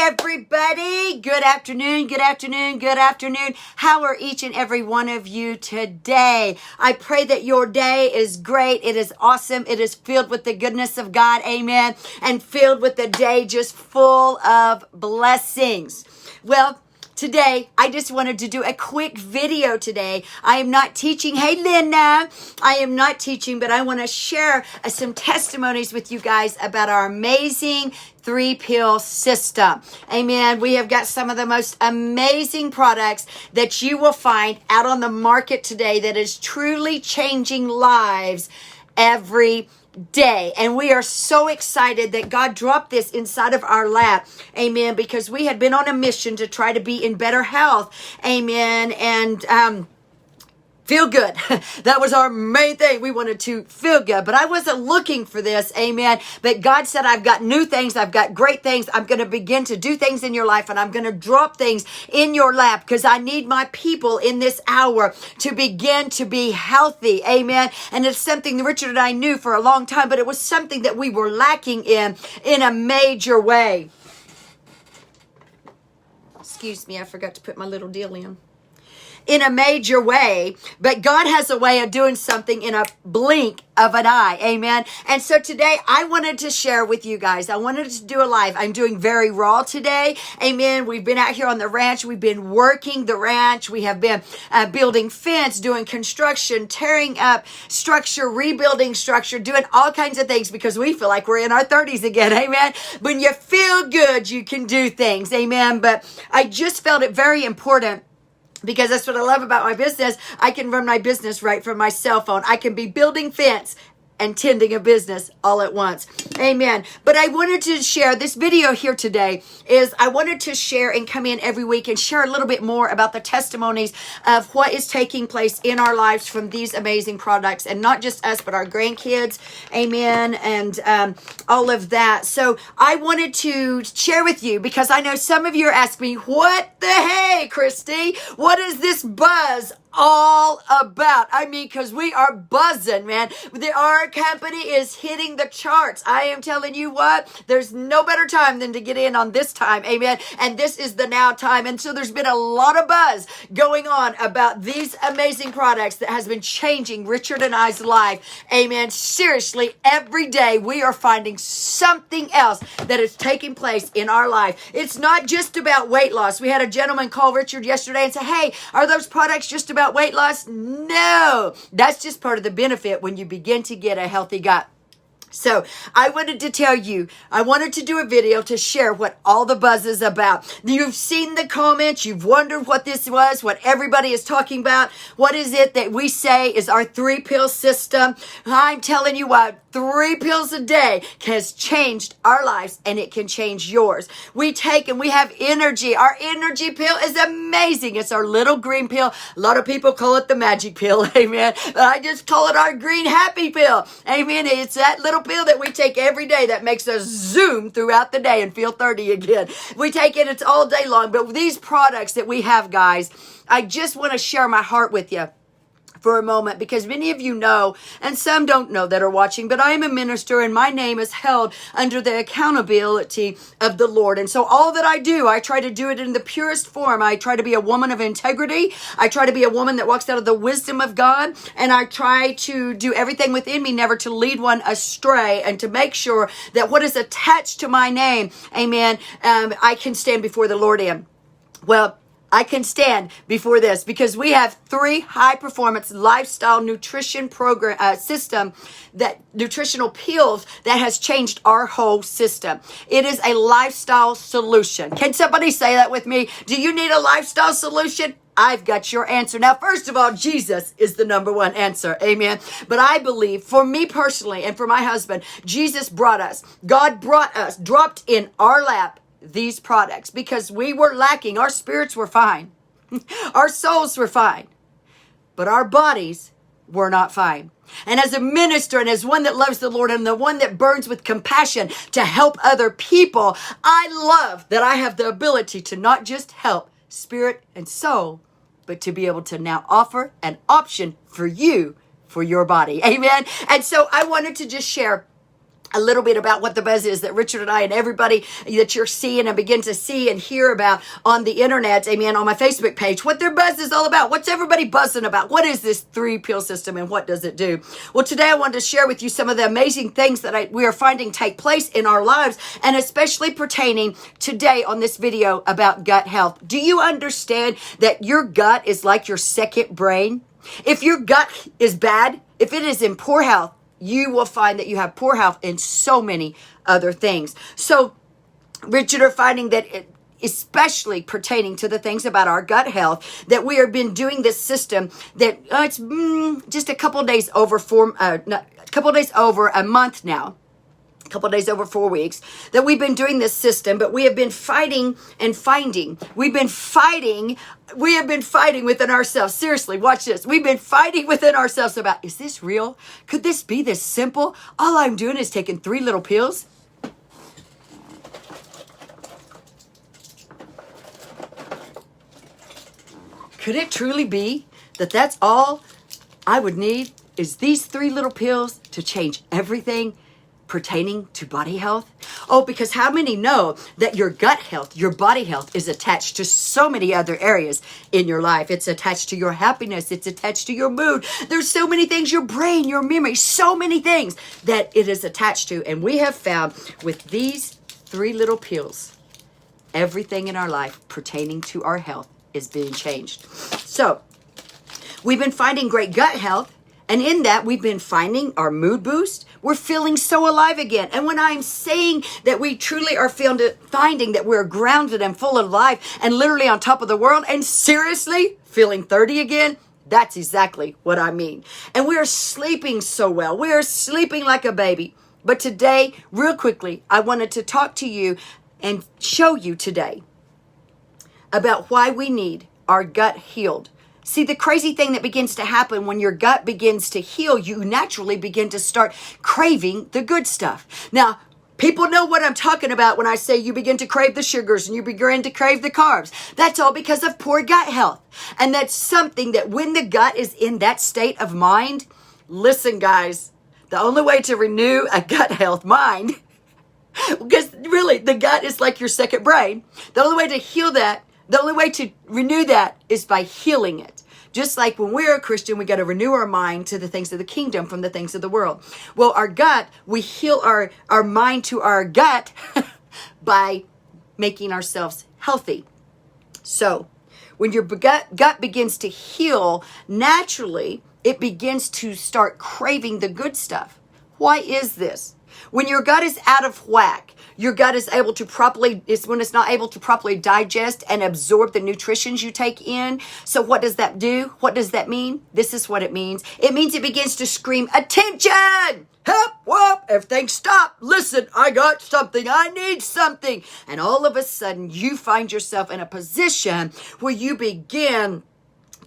everybody. Good afternoon, good afternoon, good afternoon. How are each and every one of you today? I pray that your day is great. It is awesome. It is filled with the goodness of God. Amen. And filled with the day just full of blessings. Well, today, I just wanted to do a quick video today. I am not teaching. Hey, Linda. I am not teaching, but I want to share some testimonies with you guys about our amazing 3-pill system. Amen. We have got some of the most amazing products that you will find out on the market today that is truly changing lives every day. And we are so excited that God dropped this inside of our lap. Amen. Because we had been on a mission to try to be in better health. Amen. And, feel good. That was our main thing. We wanted to feel good, but I wasn't looking for this. Amen. But God said, I've got new things. I've got great things. I'm going to begin to do things in your life, and I'm going to drop things in your lap because I need my people in this hour to begin to be healthy. Amen. And it's something that Richard and I knew for a long time, but it was something that we were lacking in a major way. Excuse me. I forgot to put my little deal in a major way, but God has a way of doing something in a blink of an eye. Amen. And so today I wanted to share with you guys. I wanted to do a live. I'm doing very raw today. Amen. We've been out here on the ranch. We've been working the ranch. We have been building fence, doing construction, tearing up structure, rebuilding structure, doing all kinds of things because we feel like we're in our 30s again. Amen. When you feel good, you can do things. Amen. But I just felt it very important, because that's what I love about my business. I can run my business right from my cell phone. I can be building fence and tending a business all at once. Amen. But I wanted to share this video here today I wanted to share and come in every week and share a little bit more about the testimonies of what is taking place in our lives from these amazing products, and not just us, but our grandkids. Amen. And all of that. So I wanted to share with you because I know some of you are asking me, what the hey, Christy? What is this buzz all about? I mean, because we are buzzing, man. Our company is hitting the charts. I am telling you what, there's no better time than to get in on this time. Amen. And this is the now time. And so there's been a lot of buzz going on about these amazing products that has been changing Richard and I's life. Amen. Seriously, every day we are finding something else that is taking place in our life. It's not just about weight loss. We had a gentleman call Richard yesterday and say, hey, are those products just about weight loss? No, that's just part of the benefit when you begin to get a healthy gut. So I wanted to tell you, I wanted to do a video to share what all the buzz is about. You've seen the comments. You've wondered what this was, what everybody is talking about. What is it that we say is our 3-pill system? I'm telling you what, 3 pills a day has changed our lives, and it can change yours. We take and we have energy. Our energy pill is amazing. It's our little green pill. A lot of people call it the magic pill. Amen. But I just call it our green happy pill. Amen. It's that little pill that we take every day that makes us zoom throughout the day and feel 30 again. We take it, it's all day long. But these products that we have, guys, I just want to share my heart with you for a moment, because many of you know, and some don't know that are watching, but I am a minister and my name is held under the accountability of the Lord. And so all that I do, I try to do it in the purest form. I try to be a woman of integrity. I try to be a woman that walks out of the wisdom of God. And I try to do everything within me never to lead one astray, and to make sure that what is attached to my name, amen, I can stand before the Lord in. Well, I can stand before this because we have 3 high-performance lifestyle nutrition program system, that nutritional pills that has changed our whole system. It is a lifestyle solution. Can somebody say that with me? Do you need a lifestyle solution? I've got your answer. Now, first of all, Jesus is the number one answer. Amen. But I believe, for me personally and for my husband, Jesus brought us, God brought us, dropped in our lap these products because we were lacking. Our spirits were fine. Our souls were fine. But our bodies were not fine. And as a minister and as one that loves the Lord and the one that burns with compassion to help other people, I love that I have the ability to not just help spirit and soul, but to be able to now offer an option for you, for your body. Amen. And so I wanted to just share a little bit about what the buzz is that Richard and I and everybody that you're seeing and begin to see and hear about on the internet, amen, on my Facebook page, what their buzz is all about. What's everybody buzzing about? What is this 3-pill system and what does it do? Well, today I wanted to share with you some of the amazing things that we are finding take place in our lives, and especially pertaining today on this video about gut health. Do you understand that your gut is like your second brain? If your gut is bad, if it is in poor health, you will find that you have poor health in so many other things. So, Richard are finding that especially pertaining to the things about our gut health, that we have been doing this system that it's just a couple days over a month now. A couple days over 4 weeks that we've been doing this system, but we have been fighting and finding. We have been fighting within ourselves. Seriously, watch this. We've been fighting within ourselves about, is this real? Could this be this simple? All I'm doing is taking 3 little pills. Could it truly be that that's all I would need is these 3 little pills to change everything pertaining to body health? Oh, because how many know that your gut health, your body health is attached to so many other areas in your life? It's attached to your happiness. It's attached to your mood. There's so many things, your brain, your memory, so many things that it is attached to. And we have found with these 3 little pills, everything in our life pertaining to our health is being changed. So we've been finding great gut health. And in that, we've been finding our mood boost. We're feeling so alive again. And when I'm saying that we truly are finding that we're grounded and full of life and literally on top of the world and seriously feeling 30 again, that's exactly what I mean. And we are sleeping so well. We are sleeping like a baby. But today, real quickly, I wanted to talk to you and show you today about why we need our gut healed. See, the crazy thing that begins to happen when your gut begins to heal, you naturally begin to start craving the good stuff. Now, people know what I'm talking about when I say you begin to crave the sugars and you begin to crave the carbs. That's all because of poor gut health. And that's something that when the gut is in that state of mind, listen, guys, the only way to renew a gut health mind, because really the gut is like your second brain, the only way to heal that, the only way to renew that is by healing it. Just like when we're a Christian, we got to renew our mind to the things of the kingdom from the things of the world. Well, our gut, we heal our mind to our gut by making ourselves healthy. So when your gut begins to heal, naturally, it begins to start craving the good stuff. Why is this? When your gut is out of whack, your gut is able to when it's not able to properly digest and absorb the nutritions you take in. So what does that do? What does that mean? This is what it means. It means it begins to scream, attention! Help! Whoop! Everything stop! Listen, I got something. I need something. And all of a sudden, you find yourself in a position where you begin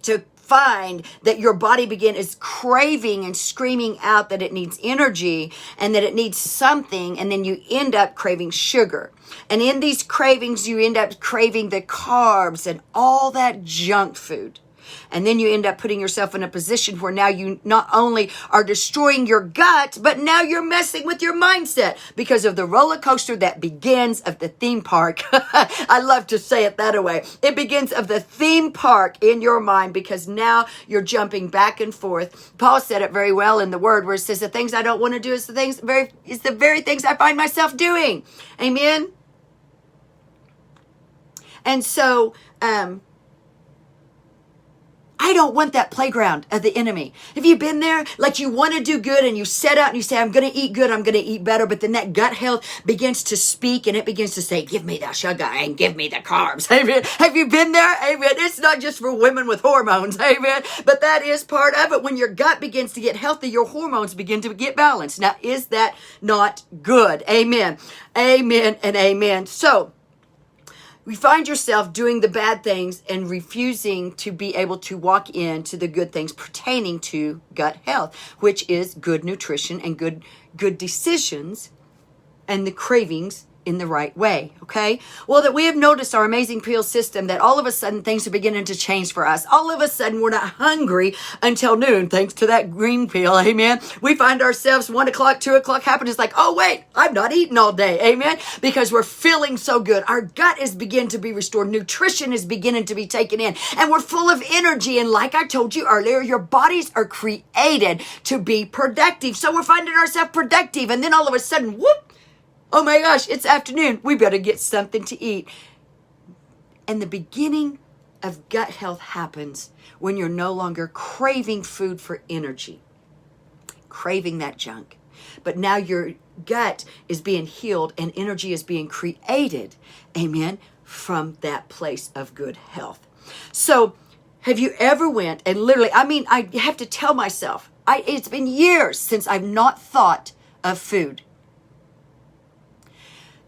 to find that your body is craving and screaming out that it needs energy and that it needs something, and then you end up craving sugar. And in these cravings, you end up craving the carbs and all that junk food. And then you end up putting yourself in a position where now you not only are destroying your gut, but now you're messing with your mindset because of the roller coaster that begins of the theme park. I love to say it that way. It begins of the theme park in your mind because now you're jumping back and forth. Paul said it very well in the Word where it says the things I don't want to do is the very things I find myself doing. Amen? And so, I don't want that playground of the enemy. Have you been there? Like you want to do good and you set out and you say, I'm going to eat good, I'm going to eat better. But then that gut health begins to speak and it begins to say, give me the sugar and give me the carbs. Amen. Have you been there? Amen. It's not just for women with hormones. Amen. But that is part of it. When your gut begins to get healthy, your hormones begin to get balanced. Now, is that not good? Amen. Amen and amen. So, we find yourself doing the bad things and refusing to be able to walk into the good things pertaining to gut health, which is good nutrition and good decisions and the cravings in the right way, okay? Well, that we have noticed our amazing peel system that all of a sudden things are beginning to change for us. All of a sudden we're not hungry until noon, thanks to that green peel, amen? We find ourselves 1 o'clock, 2 o'clock happen. It's like, oh wait, I've not eaten all day, amen? Because we're feeling so good. Our gut is beginning to be restored. Nutrition is beginning to be taken in. And we're full of energy. And like I told you earlier, your bodies are created to be productive. So we're finding ourselves productive. And then all of a sudden, whoop, oh my gosh, it's afternoon. We better get something to eat. And the beginning of gut health happens when you're no longer craving food for energy, craving that junk. But now your gut is being healed and energy is being created, amen, from that place of good health. So have you ever went and literally, I have to tell myself, it's been years since I've not thought of food.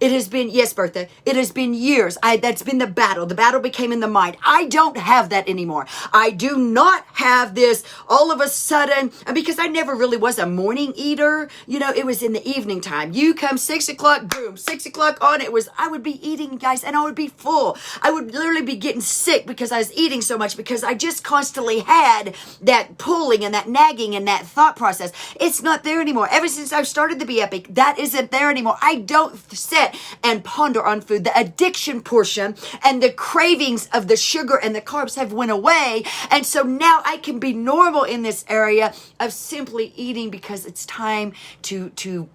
It has been, yes, Bertha, it has been years. That's been the battle. The battle became in the mind. I don't have that anymore. I do not have this all of a sudden, because I never really was a morning eater. You know, it was in the evening time. You come 6 o'clock, boom, 6 o'clock on. I would be eating, guys, and I would be full. I would literally be getting sick because I was eating so much because I just constantly had that pulling and that nagging and that thought process. It's not there anymore. Ever since I've started the Be Epic, that isn't there anymore. I don't sit and ponder on food. The addiction portion and the cravings of the sugar and the carbs have went away. And so now I can be normal in this area of simply eating because it's time to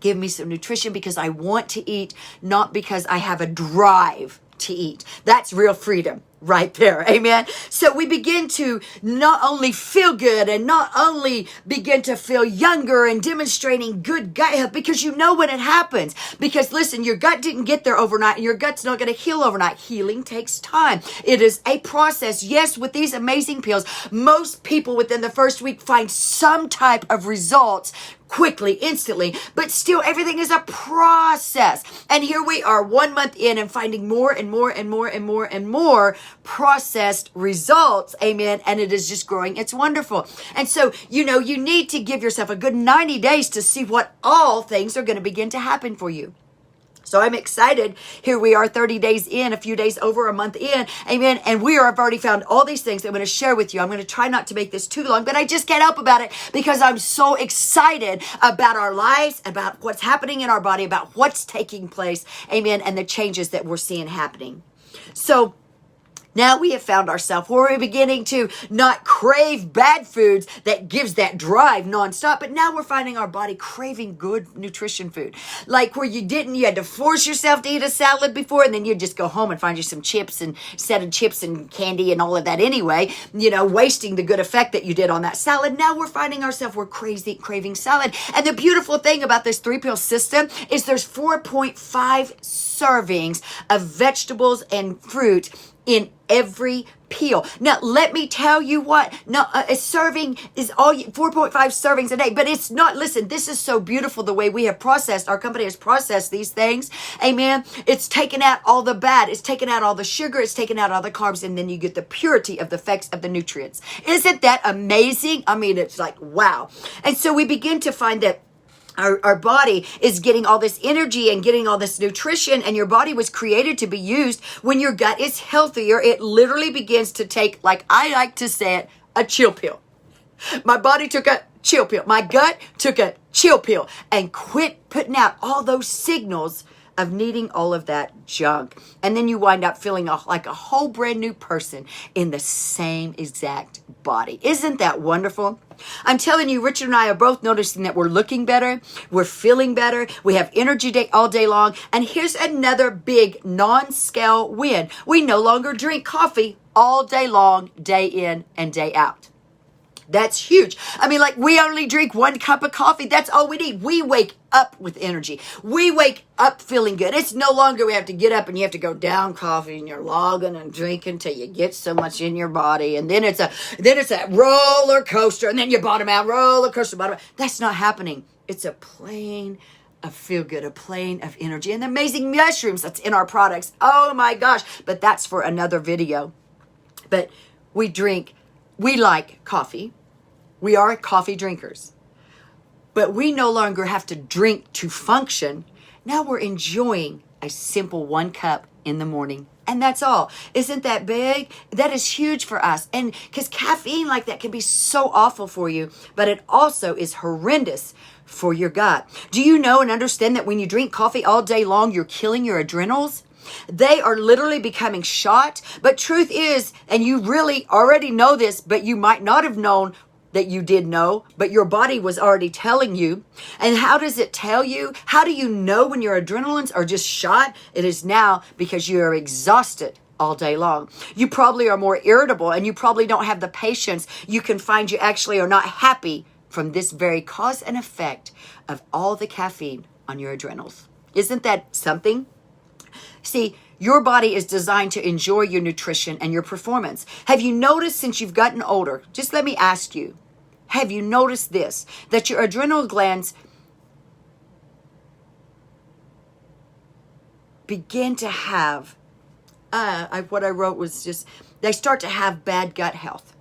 give me some nutrition, because I want to eat, not because I have a drive to eat. That's real freedom right there. Amen. So we begin to not only feel good and not only begin to feel younger and demonstrating good gut health, because you know when it happens. Because listen, your gut didn't get there overnight and your gut's not going to heal overnight. Healing takes time. It is a process. Yes, with these amazing pills, most people within the first week find some type of results quickly, instantly, but still everything is a process. And here we are 1 month in and finding more and more and more and more and more processed results. Amen. And it is just growing. It's wonderful. And so, you need to give yourself a good 90 days to see what all things are going to begin to happen for you. So I'm excited. Here we are 30 days in, a few days over, a month in. Amen. And have already found all these things that I'm going to share with you. I'm going to try not to make this too long, but I just can't help about it because I'm so excited about our lives, about what's happening in our body, about what's taking place. Amen. And the changes that we're seeing happening. So now we have found ourselves where we're beginning to not crave bad foods that gives that drive nonstop, but now we're finding our body craving good nutrition food. Like where you had to force yourself to eat a salad before, and then you'd just go home and find you some chips and set of chips and candy and all of that anyway, wasting the good effect that you did on that salad. Now we're finding ourselves, we're craving salad. And the beautiful thing about this 3-pill system is there's 4.5 servings of vegetables and fruit in every peel. Now, let me tell you what. Now, a serving is 4.5 servings a day, but it's not. Listen, this is so beautiful the way we have processed. Our company has processed these things. Amen. It's taken out all the bad. It's taken out all the sugar. It's taken out all the carbs, and then you get the purity of the effects of the nutrients. Isn't that amazing? It's like, wow. And so we begin to find that our body is getting all this energy and getting all this nutrition, and your body was created to be used when your gut is healthier. It literally begins to take, like I like to say it, a chill pill. My body took a chill pill. My gut took a chill pill and quit putting out all those signals of needing all of that junk. And then you wind up feeling like a whole brand new person in the same exact body. Isn't that wonderful? I'm telling you, Richard and I are both noticing that we're looking better. We're feeling better. We have energy all day long. And here's another big non-scale win. We no longer drink coffee all day long, day in and day out. That's huge. We only drink 1 cup of coffee. That's all we need. We wake up with energy. We wake up feeling good. It's no longer we have to get up and you have to go down coffee and you're logging and drinking till you get so much in your body. And then it's a roller coaster, and then you bottom out, roller coaster, bottom out. That's not happening. It's a plane of feel good, a plane of energy, and the amazing mushrooms that's in our products. Oh my gosh. But that's for another video. But we like coffee. We are coffee drinkers, but we no longer have to drink to function. Now we're enjoying a simple 1 cup in the morning. And that's all. Isn't that big? That is huge for us. And because caffeine like that can be so awful for you, but it also is horrendous for your gut. Do you know and understand that when you drink coffee all day long, you're killing your adrenals? They are literally becoming shot. But truth is, and you really already know this, but you might not have known that you did know, but your body was already telling you. And how does it tell you? How do you know when your adrenals are just shot? It is now because you are exhausted all day long. You probably are more irritable and you probably don't have the patience. You can find you actually are not happy from this very cause and effect of all the caffeine on your adrenals. Isn't that something? See, your body is designed to enjoy your nutrition and your performance. Have you noticed since you've gotten older, just let me ask you, have you noticed this, that your adrenal glands begin to have, what I wrote was just, they start to have bad gut health?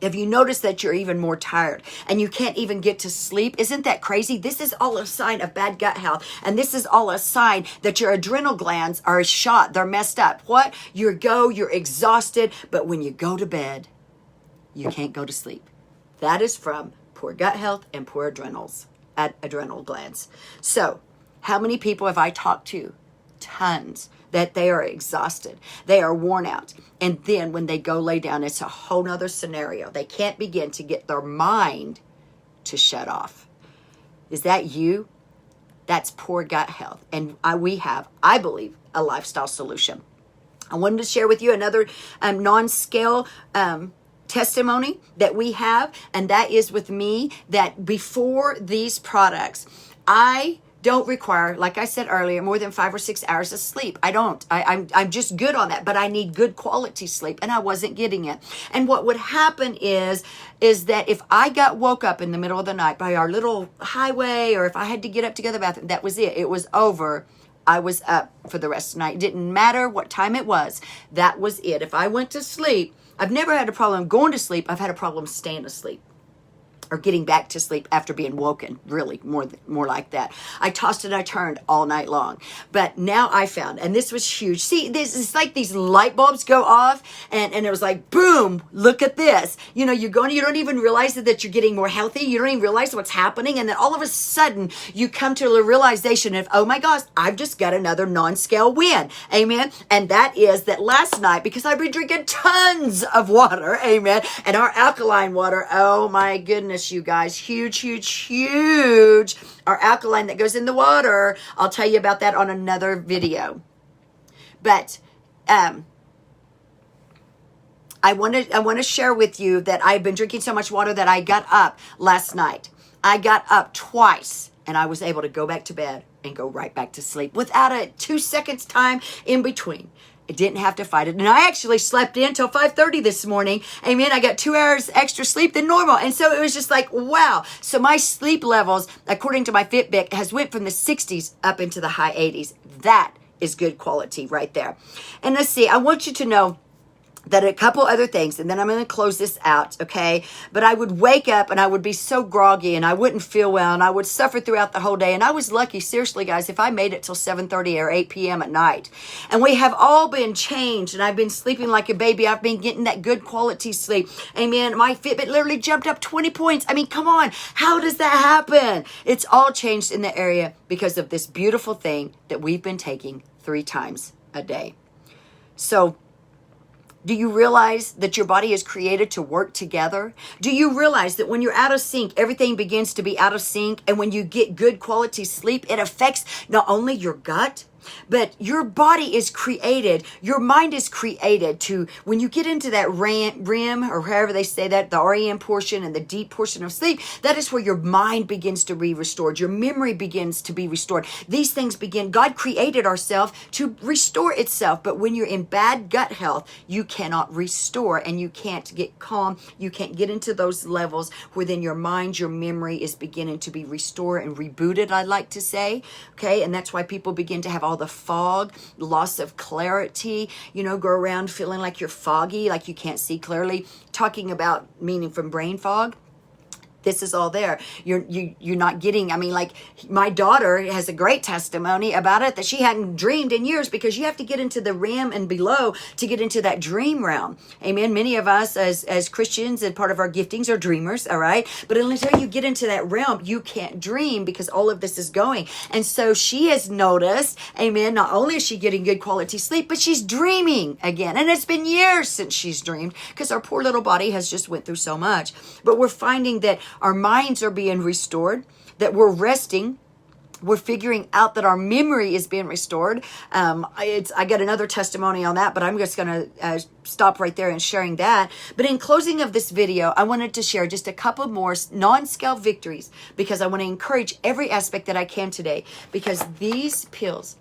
Have you noticed that you're even more tired and you can't even get to sleep? Isn't that crazy? This is all a sign of bad gut health. And this is all a sign that your adrenal glands are shot. They're messed up. What? You're exhausted. But when you go to bed, you can't go to sleep. That is from poor gut health and poor adrenal glands. So how many people have I talked to? Tons. That they are exhausted. They are worn out. And then when they go lay down, it's a whole nother scenario. They can't begin to get their mind to shut off. Is that you? That's poor gut health. And we have, I believe, a lifestyle solution. I wanted to share with you another non-scale testimony that we have. And that is with me, that before these products, I don't require, like I said earlier, more than 5 or 6 hours of sleep. I don't. I'm just good on that, but I need good quality sleep, and I wasn't getting it. And what would happen is that if I got woke up in the middle of the night by our little highway, or if I had to get up to go to the bathroom, that was it. It was over. I was up for the rest of the night. It didn't matter what time it was. That was it. If I went to sleep, I've never had a problem going to sleep. I've had a problem staying asleep, or getting back to sleep after being woken, really, more like that. I tossed and I turned all night long. But now I found, and this was huge. See, this is like these light bulbs go off, and it was like, boom, look at this. You know, you don't even realize that you're getting more healthy. You don't even realize what's happening. And then all of a sudden, you come to the realization of, oh my gosh, I've just got another non-scale win. Amen. And that is that last night, because I've been drinking tons of water, amen, and our alkaline water, oh my goodness, you guys, huge. Our alkaline that goes in the water, I'll tell you about that on another video. But I want to share with you that I've been drinking so much water that I got up last night. I got up twice and I was able to go back to bed and go right back to sleep without a 2 seconds time in between. I didn't have to fight it. And I actually slept in till 5:30 this morning. Amen. I got 2 hours extra sleep than normal. And so it was just like, wow. So my sleep levels, according to my Fitbit, has went from the 60s up into the high 80s. That is good quality right there. And let's see, I want you to know that a couple other things, and then I'm going to close this out, okay? But I would wake up and I would be so groggy and I wouldn't feel well and I would suffer throughout the whole day. And I was lucky, seriously, guys, if I made it till 7:30 or 8 p.m. at night. And we have all been changed, and I've been sleeping like a baby. I've been getting that good quality sleep. Amen. My Fitbit literally jumped up 20 points. I mean, come on. How does that happen? It's all changed in the area because of this beautiful thing that we've been taking 3 times a day. So, do you realize that your body is created to work together? Do you realize that when you're out of sync, everything begins to be out of sync? And when you get good quality sleep, it affects not only your gut, but your body is created, your mind is created to, when you get into that REM, or however they say that, the REM portion and the deep portion of sleep, that is where your mind begins to be restored. Your memory begins to be restored. These things begin, God created ourselves to restore itself. But when you're in bad gut health, you cannot restore and you can't get calm. You can't get into those levels where then your mind, your memory is beginning to be restored and rebooted, I'd like to say. Okay. And that's why people begin to have all the fog, loss of clarity, go around feeling like you're foggy, like you can't see clearly, talking about meaning from brain fog. This is all there. You're not getting, I mean, like my daughter has a great testimony about it that she hadn't dreamed in years, because you have to get into the realm and below to get into that dream realm. Amen. Many of us as Christians, and part of our giftings are dreamers. All right. But until you get into that realm, you can't dream, because all of this is going. And so she has noticed, amen, not only is she getting good quality sleep, but she's dreaming again. And it's been years since she's dreamed, because our poor little body has just went through so much. But we're finding that our minds are being restored, that we're resting. We're figuring out that our memory is being restored. I got another testimony on that, but I'm just going to stop right there and sharing that. But in closing of this video, I wanted to share just a couple more non-scale victories, because I want to encourage every aspect that I can today, because these pills,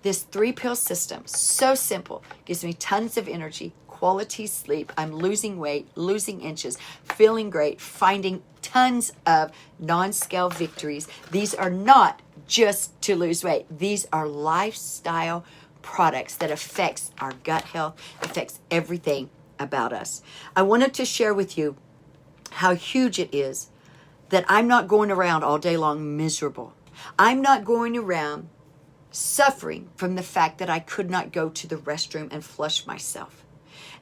this 3-pill system, so simple, gives me tons of energy, quality sleep. I'm losing weight, losing inches, feeling great, finding tons of non-scale victories. These are not just to lose weight. These are lifestyle products that affects our gut health, affects everything about us. I wanted to share with you how huge it is that I'm not going around all day long miserable. I'm not going around suffering from the fact that I could not go to the restroom and flush myself.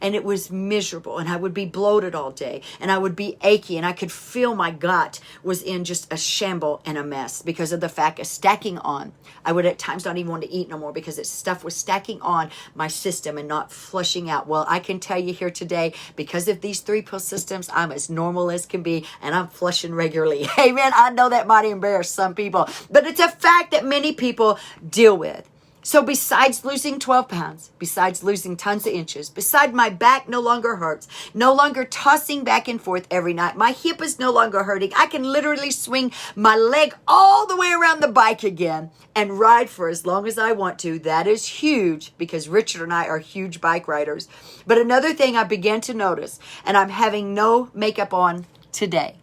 And it was miserable, and I would be bloated all day, and I would be achy, and I could feel my gut was in just a shamble and a mess because of the fact of stacking on. I would at times not even want to eat no more, because stuff was stacking on my system and not flushing out. Well, I can tell you here today, because of these 3-pill systems, I'm as normal as can be, and I'm flushing regularly. Amen. I know that might embarrass some people, but it's a fact that many people deal with. So besides losing 12 pounds, besides losing tons of inches, beside my back no longer hurts, no longer tossing back and forth every night, my hip is no longer hurting. I can literally swing my leg all the way around the bike again and ride for as long as I want to. That is huge, because Richard and I are huge bike riders. But another thing I began to notice, and I'm having no makeup on today,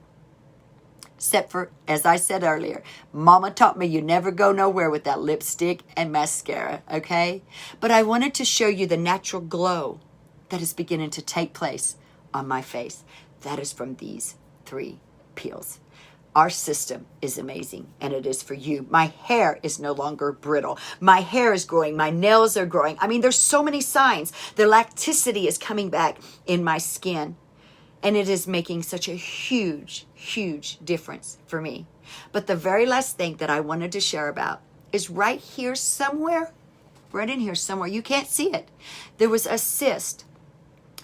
except for, as I said earlier, Mama taught me you never go nowhere with that lipstick and mascara, okay? But I wanted to show you the natural glow that is beginning to take place on my face. That is from these 3 pills. Our system is amazing, and it is for you. My hair is no longer brittle. My hair is growing. My nails are growing. I mean, there's so many signs. The elasticity is coming back in my skin. And it is making such a huge, huge difference for me. But the very last thing that I wanted to share about is right here somewhere, right in here somewhere. You can't see it. There was a cyst.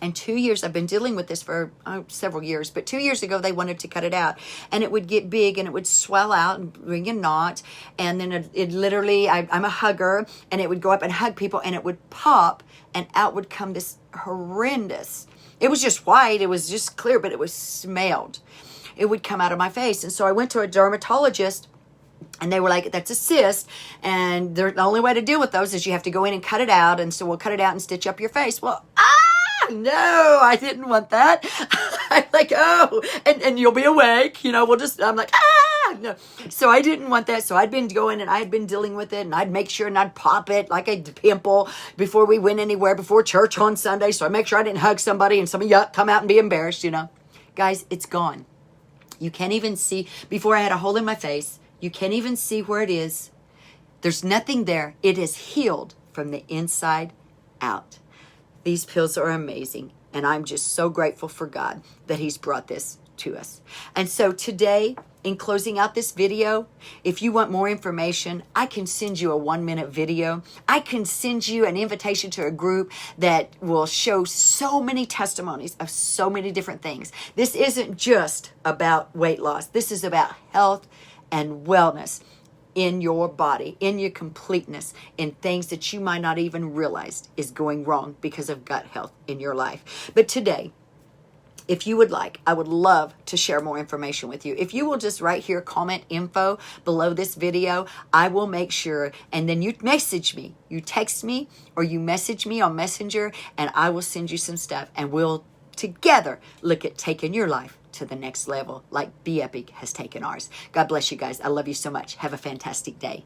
And 2 years, I've been dealing with this for several years, but 2 years ago, they wanted to cut it out. And it would get big, and it would swell out and bring a knot. And then it literally, I'm a hugger, and it would go up and hug people, and it would pop, and out would come this horrendous. It was just white. It was just clear, but it was smelled. It would come out of my face. And so I went to a dermatologist, and they were like, that's a cyst. And the only way to deal with those is you have to go in and cut it out. And so we'll cut it out and stitch up your face. Well, no, I didn't want that. I'm like, oh, and you'll be awake. I'm like, no. So I didn't want that. So I'd been going, and I had been dealing with it, and I'd make sure and I'd pop it like a pimple before we went anywhere, before church on Sunday. So I make sure I didn't hug somebody and somebody come out and be embarrassed, Guys, it's gone. You can't even see. Before I had a hole in my face. You can't even see where it is. There's nothing there. It is healed from the inside out. These pills are amazing. And I'm just so grateful for God that He's brought this to us. And so today, in closing out this video, if you want more information, I can send you a 1-minute video. I can send you an invitation to a group that will show so many testimonies of so many different things. This isn't just about weight loss. This is about health and wellness in your body, in your completeness, in things that you might not even realize is going wrong because of gut health in your life. But today, if you would like, I would love to share more information with you. If you will just right here comment info below this video, I will make sure, and then you message me, you text me, or you message me on Messenger, and I will send you some stuff, and we'll together look at taking your life to the next level like Be Epic has taken ours. God bless you guys. I love you so much. Have a fantastic day.